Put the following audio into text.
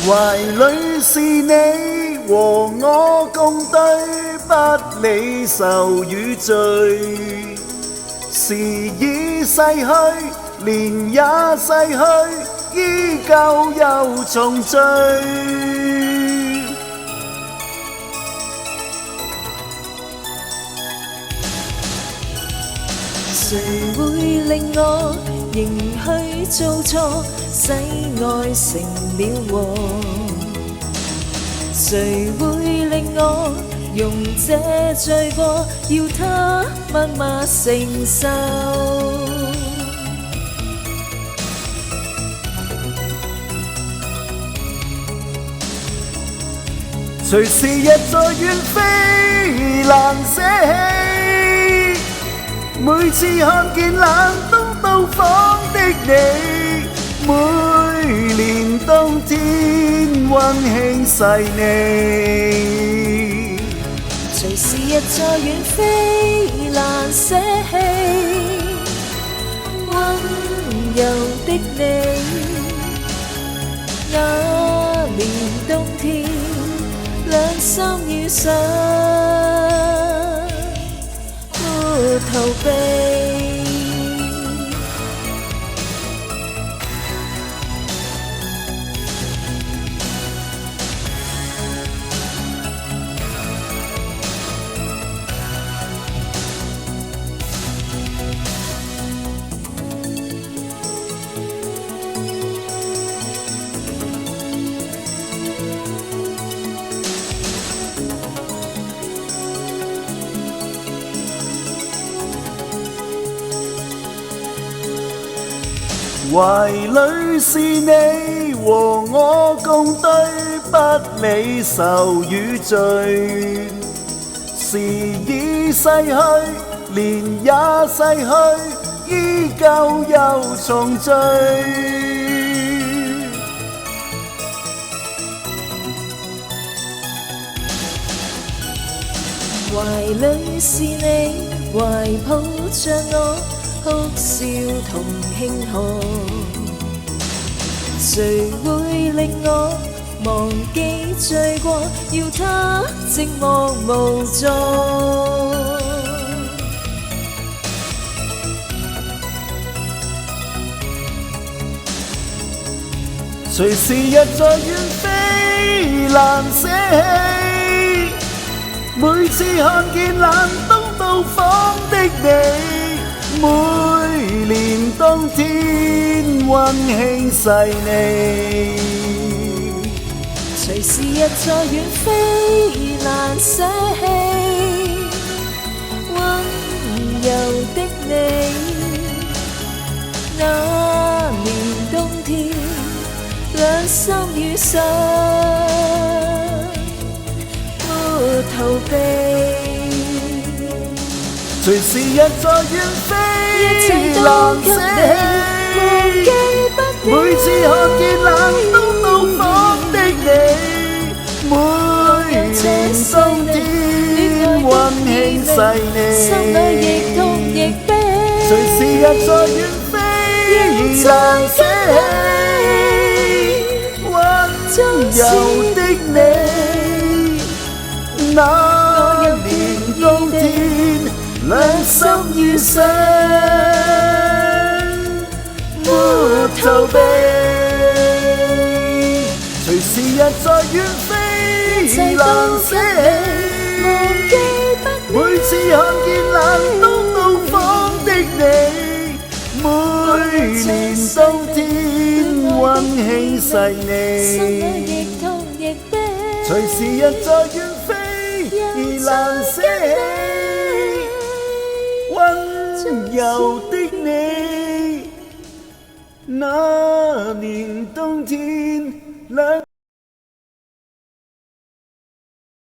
懷裏是你和我共對，不理愁與罪。時已逝去，年也逝去，依舊又重聚。誰會令我仍去做錯，使愛成了禍？誰會令我用這罪過，要他默默承受？隨時日在遠飛，難捨棄。每次看見冷冬到訪的你，每年冬天溫馨細膩。隨時日在遠飛，難捨棄。溫柔的你，那年冬天，兩心遇上，沒逃避。懷裏是你和我共對，不理愁與罪。時已逝去，年也逝去，依舊又重聚。懷裏是你，懷抱着我，哭笑同慶賀。誰會令我忘記罪過，要他寂寞無助？隨時日在遠飛，難捨棄。每次看見冷冬到訪的你，每年冬天溫馨細膩。隨時日在遠飛，難捨棄。溫柔的你，那年冬天，兩心遇上，沒逃避。隨時日在遠飛，難捨棄。每次看見冷冬到訪的你，每年冬天溫馨細膩。心裏亦痛亦悲。隨時日在遠飛，難捨棄。溫柔的你，那年冬天，兩心遇上，沒逃避。隨時日在遠飛，難捨棄。每次看見冷冬到訪的你，每年冬天溫馨細膩。隨時日在遠飛，難捨棄。溫柔的你，那年冬天兩